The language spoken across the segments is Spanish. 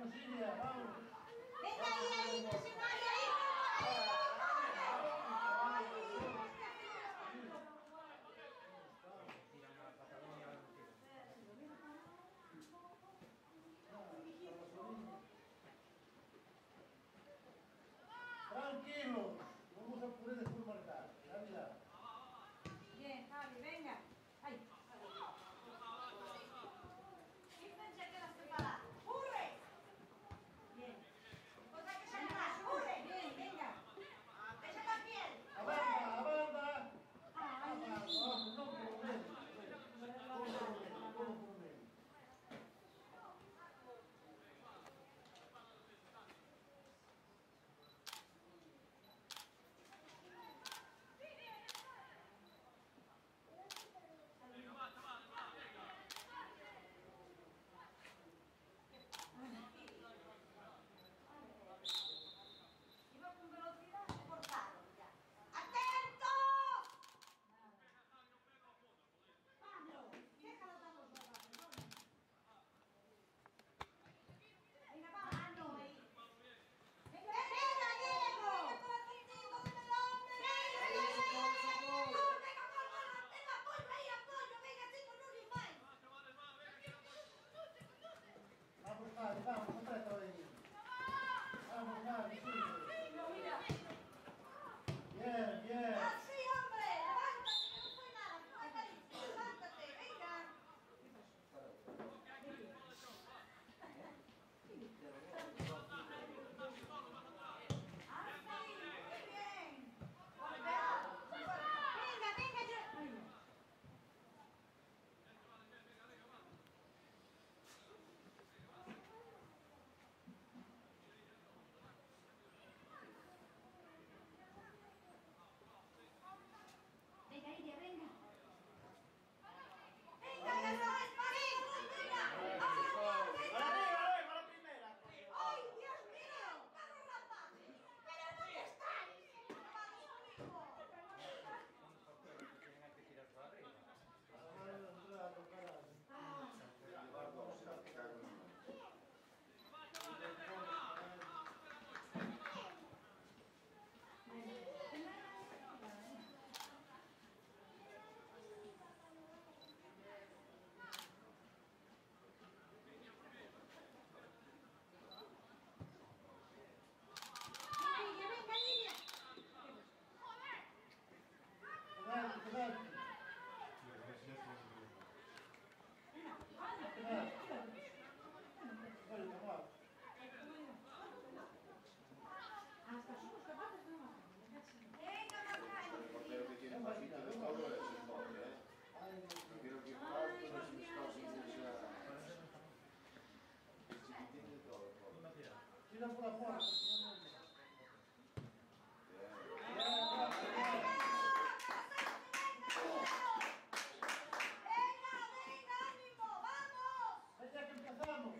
Vamos, Silvia, vamos. Venga ahí, que se vaya ahí. Tranquilo, vamos a poder después marcar. Dale. Bien, Javi, venga. Ahí. Fíjense que las prepara. ¡Corre! Bien. Otra que se más. ¡Corre! Bien, venga. ¡Esa la piel! ¡Avanza, avanza! ¡Ay! Vamos, no problema. Iba con velocidad cortado ya. ¡Atento! Pablo, déjalo dando los. Venga, vamos. Venga, Diego. Venga, corazoncito, dame el hombre. Venga, apoyo ahí, apoyo. Venga, chico, no ni más. Vamos, Javi, vamos, completa ahí. Vamos, Javi, sí. Bien, bien. Así, hombre, levántate, que no fue nada, no hay caricia, levántate, venga. Así, muy bien. Venga, venga, yo. Venga, Iria, venga. Venga, que no es para venga. ¡Vamos, venga! ¡Ay, Dios mío! ¡Carlos rapaz! ¿Pero dónde estáis? ¡Vamos conmigo! Hasta somos capaces de no. Venga, Tira por la fuerza. Ya que empezamos. ¡Vamos!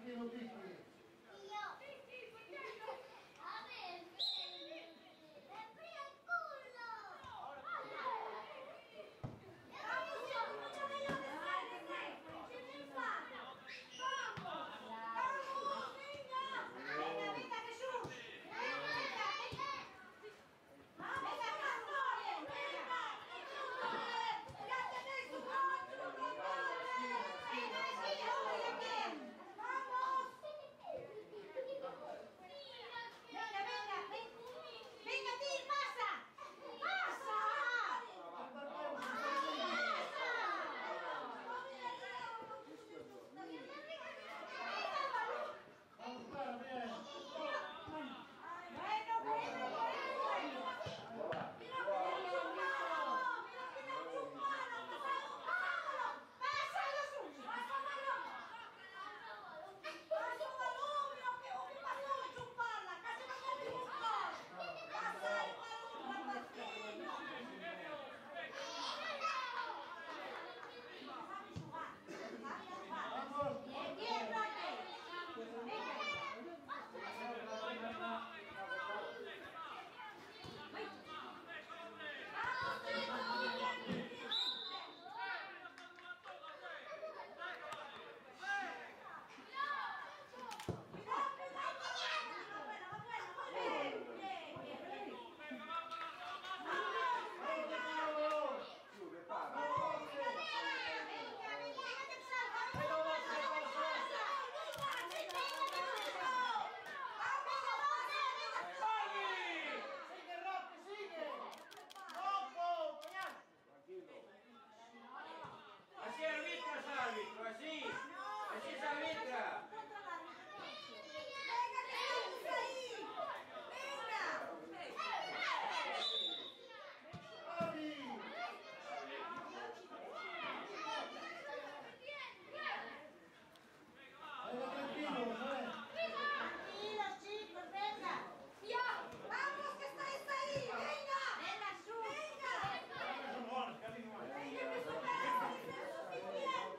tranquilo, Vicky. Así arbitra, árbitro, así. Así se arbitra. Tranquilos, chicos, venga. Vamos, que estáis ahí. Venga. Venga, Su. Venga.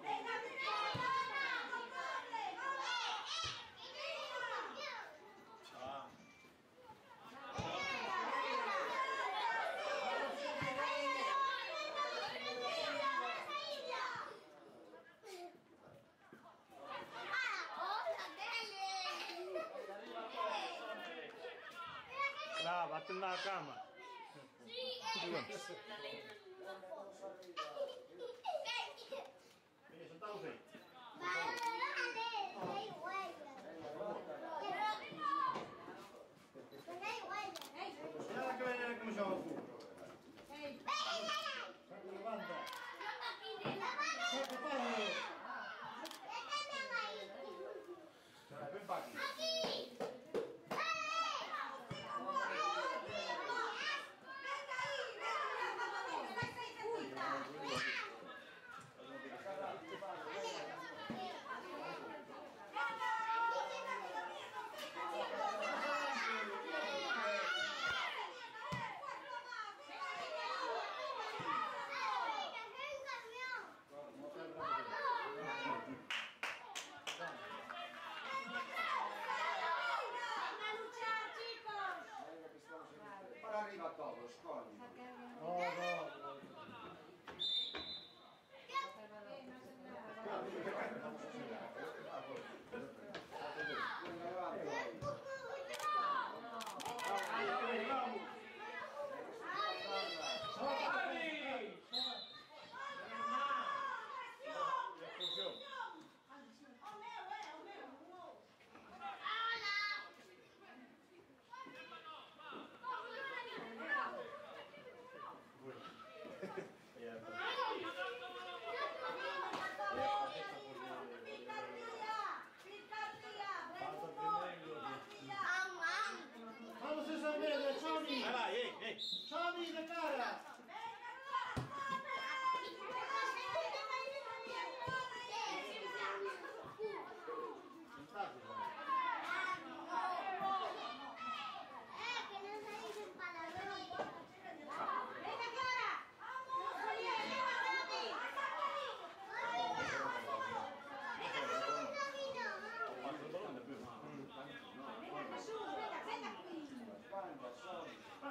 Venga, que superamos. Venga, Là, vattene alla cama. Quindi sono stato sei. Guarda che vedere come siamo fuori. Levanta. Sette palle. Ben fatti. Ora arriva Toto, scogli. No.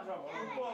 troppo, un po'.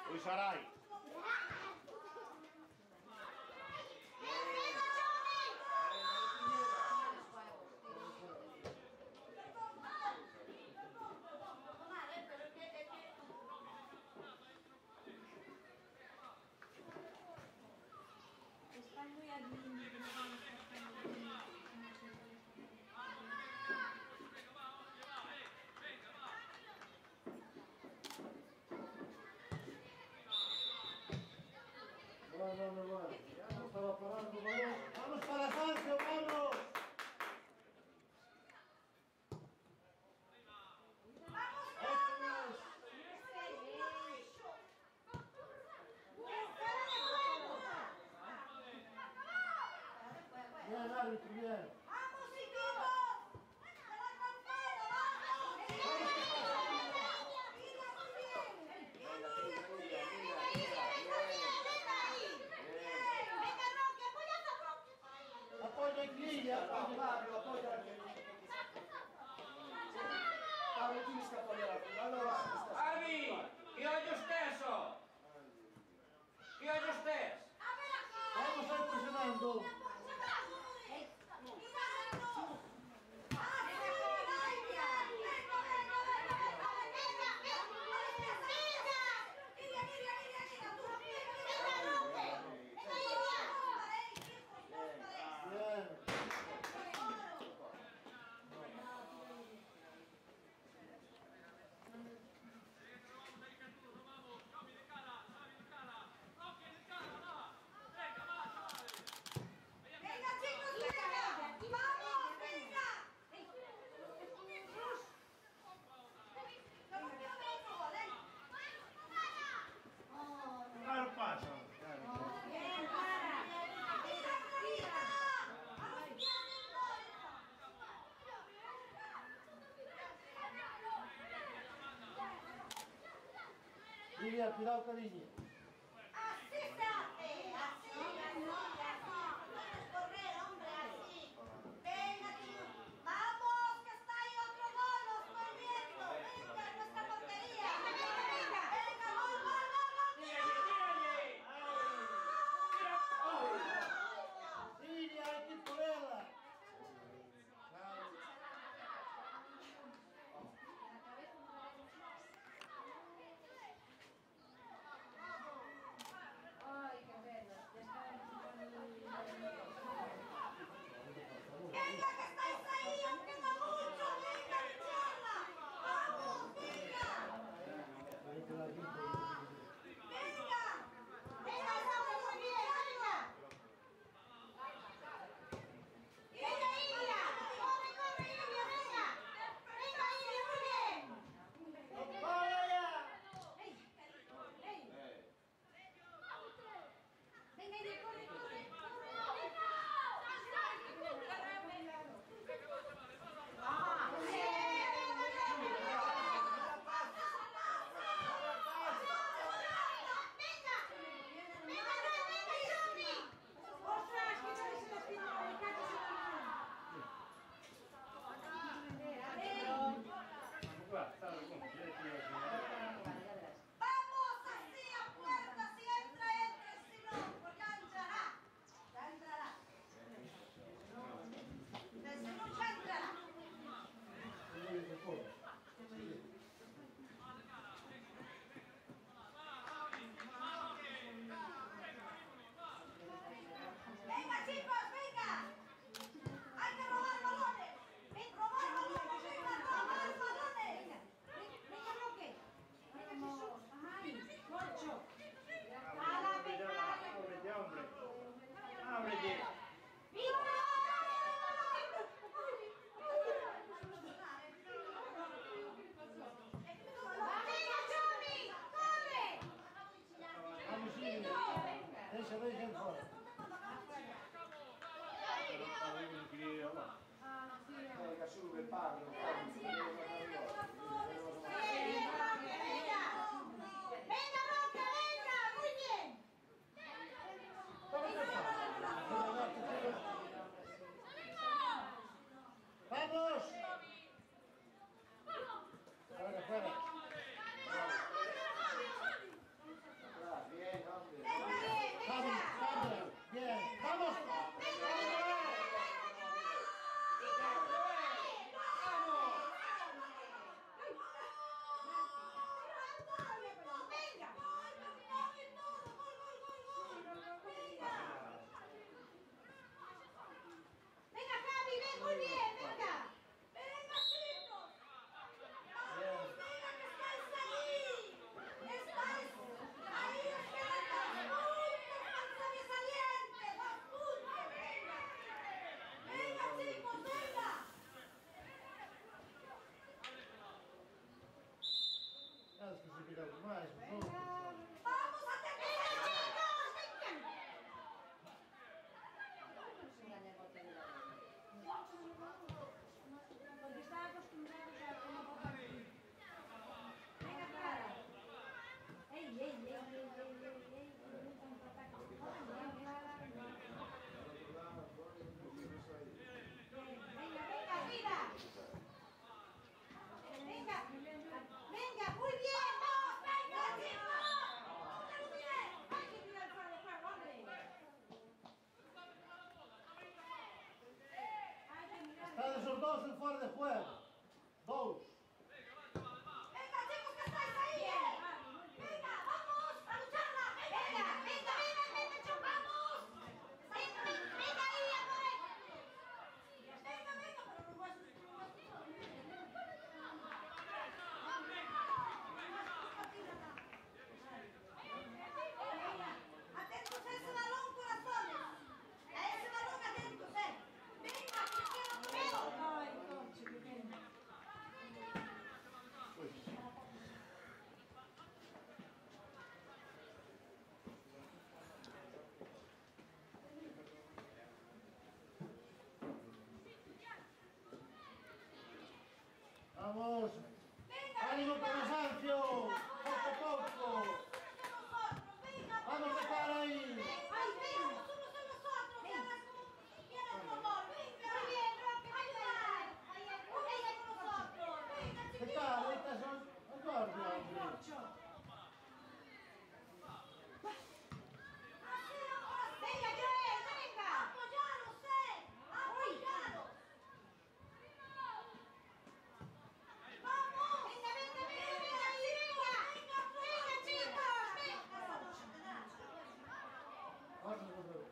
Lui sarai. Están muy admirados. Bueno. Ya no estaba parando, vamos. ¡Vamos para Sancho, vamos! Bien, árbitro, bien. ¡Vamos, chicos! ¡De la campana, vamos! ¡Mira, muy bien! ¡Venga, Roque, apoya a Roque! Apoya en línea, apoya. apoya. Pablo, tienes que apoyar al final, no vas. Avi, chi odio stesso? Chi odio stesso? Vamos a ir presionando. Bien. Venga, chicos, venga. Vamos, venga. Ah, non passa. Bien, para. Línea, cuidado con línea. Así se hace, así. Puedes correr, hombre, así. Venga, chicos. Vamos, que está ahí otro gol, lo estoy viendo. Venga, en nuestra portería. Venga, gol. Línea, hay que ponerla. se dejen fuera. Venga, sube, Pablo. Venga, Roca, venga, muy bien. ¡Vamos! Fuera, fuera. Bien, hombre. Venga, bien, Vamos, venga. vamos. Bien, vamos. Venga, Javi, ven muy bien, venga. Venga, chicos. Vamos, venga, que estáis ahí. Estáis ahí esperando dos puntos, más sobresaliente. 2 puntos, venga. Venga, chicos, venga. Acho que se virou demais. Vamos a terminar, chicos. Venga. Porque están acostumbrados a cómo Venga, Clara. ¡Ey, ey, ey, ey, ey, ey, ey! Venga, venga, arriba. Venga, venga, muy bien, vamos, venga, chicos. Muy bien. Hay que tirar fuera de juego, hombre. Hay que mirar. Están esos dos en fuera de juego. Dos. Venga, chicos, que estáis ahí, Venga, vamos a lucharla. Venga, venga, venga, venga, chicos, vamos. Venga, venga ahí, a por él. Venga, venga, pero no vas a atentos a ese balón, corazones. A ese balón atentos, Venga, que quiero primero. ¡Ay, coche, qué pena! Vamos. Venga, ¡Ánimo, venga. cansancio! ¡Poco a poco! ¡Vamos de cara ahí! Ay, venga, unos a los otros, que hagas como quieras tu amor. Venga, muy bien, Roque, ayudar. Venga con nosotros. Venga, De chiquillos. cara, estas son acordes, ¡Ay, hombre. cocho! Así, ahora sí. Venga, Joel, venga. Apoyaros, apoyaros. Vamos. Venga, venga, venga, venga, ahí, venga. Venga, chicos, venga. Vamos, vamos.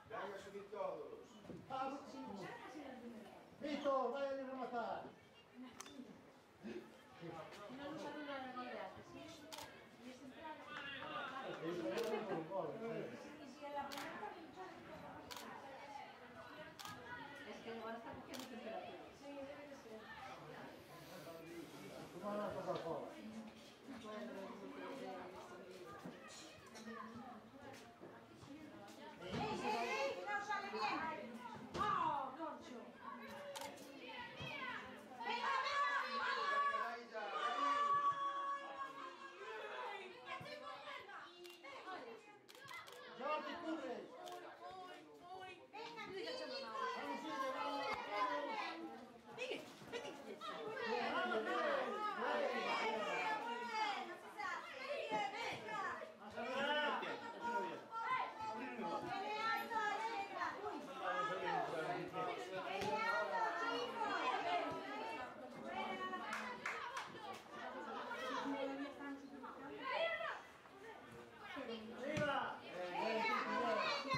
Venga, subir todos. Vamos. Vito, vaya a rematar. No nos saluda la novedad, ¿sí? Y es central. Y si a la primera también es que igual está cogiendo temperatura. Sí, debe de ser. ¿Cómo van a tocar fora? ¡Ey, que no sale bien! ¡Oh, cocho! ¡Venga, venga! Ahí ya, ¡Venga, chicos, venga! Jordi, cubre. ¡Venga, chicos! Vamos, Silvia, vamos. ¡Muy bien! ¡Así se hace! ¡Bien, venga! ¡Peleando, venga! ¡Peleando, chicos! ¡Arriba! ¡Venga, venga!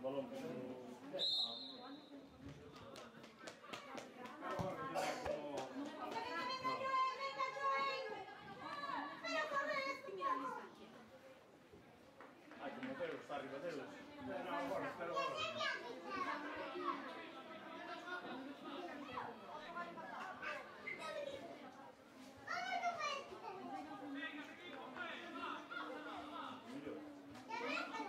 balón que como Pedro está arriba de ellos. No, agora, espera agora.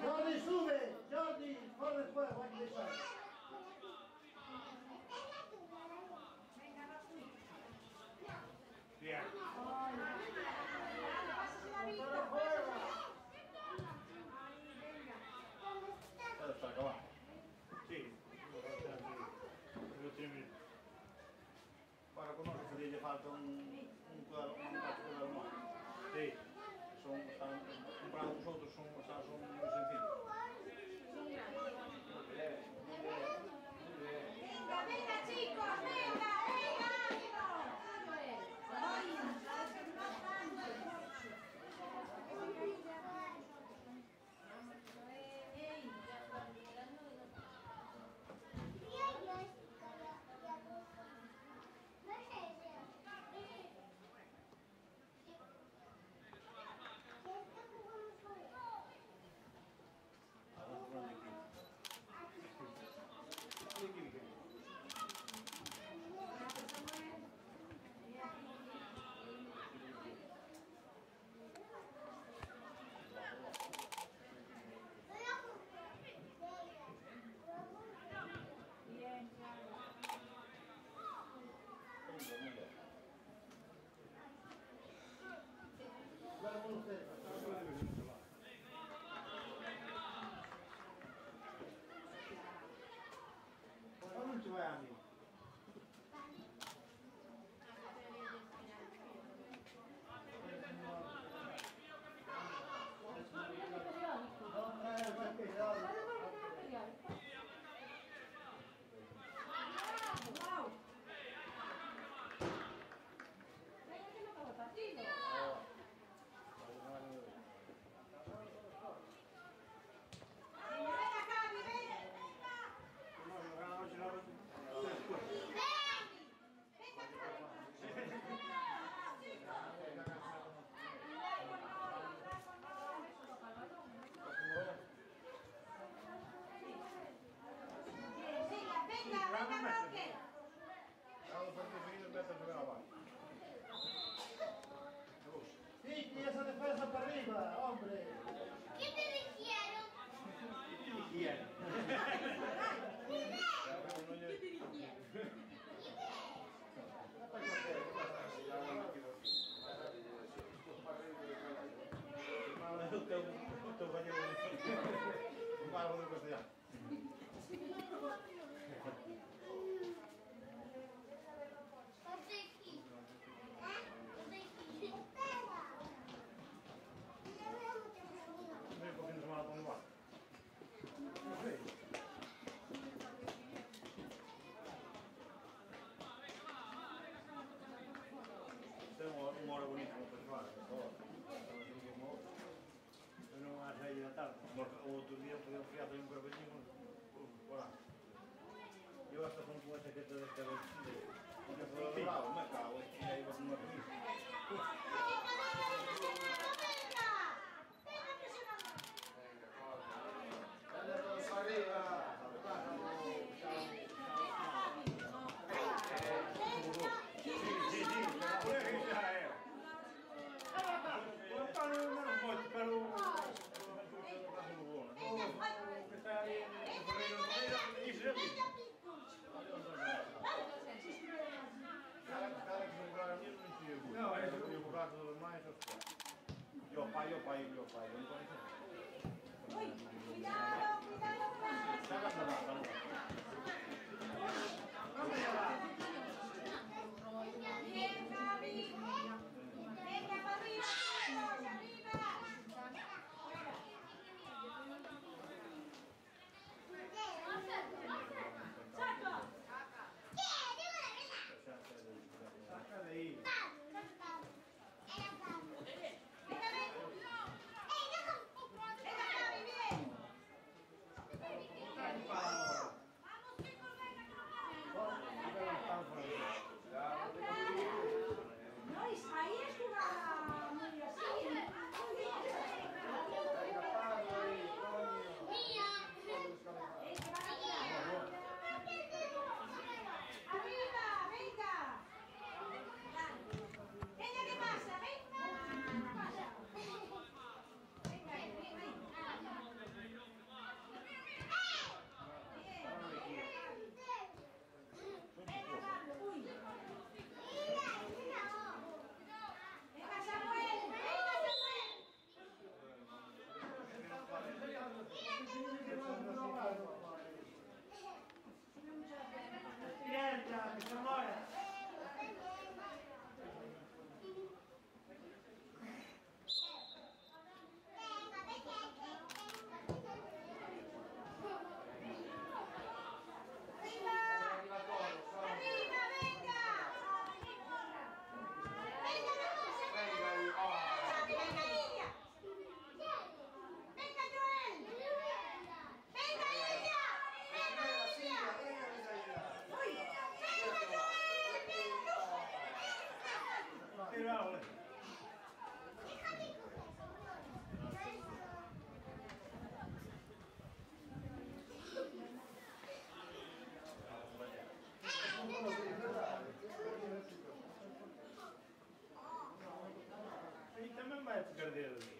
Jordi, sube! Jordi, fuera de juego, hay que dejar. Bien. ¡Fuera de juego! Para acabar. Sí. Para con nós faría falta un cacho de más. Sí. Están comprados os outros son moi sencillos. Venga, venga chicos, venga, venga, Non ci vai a me. Sí, tira esa defensa para arriba, hombre. ¿Qué te dijeron? Bien. ¿Qué te dijeron? O teu banheiro un barro de castellano. Meio pouquinho de semana para igual. Não sei. Tem uma hora bonita para festival, eu não acho aí da tarde. O outro dia podia ficar bem um carvalhinho, lá. Eu acho que com uma jaqueta desta vez, porque foi adorado, mas cá, e aí você não acredita. Não, é o buraco do mais. E o pai, não conheço. Cuidado, cuidado, bien, Javi. Venga, para arriba, todos, arriba. ¡Saco! Saca de ahí. Venga, ven. ¡Ey, no perder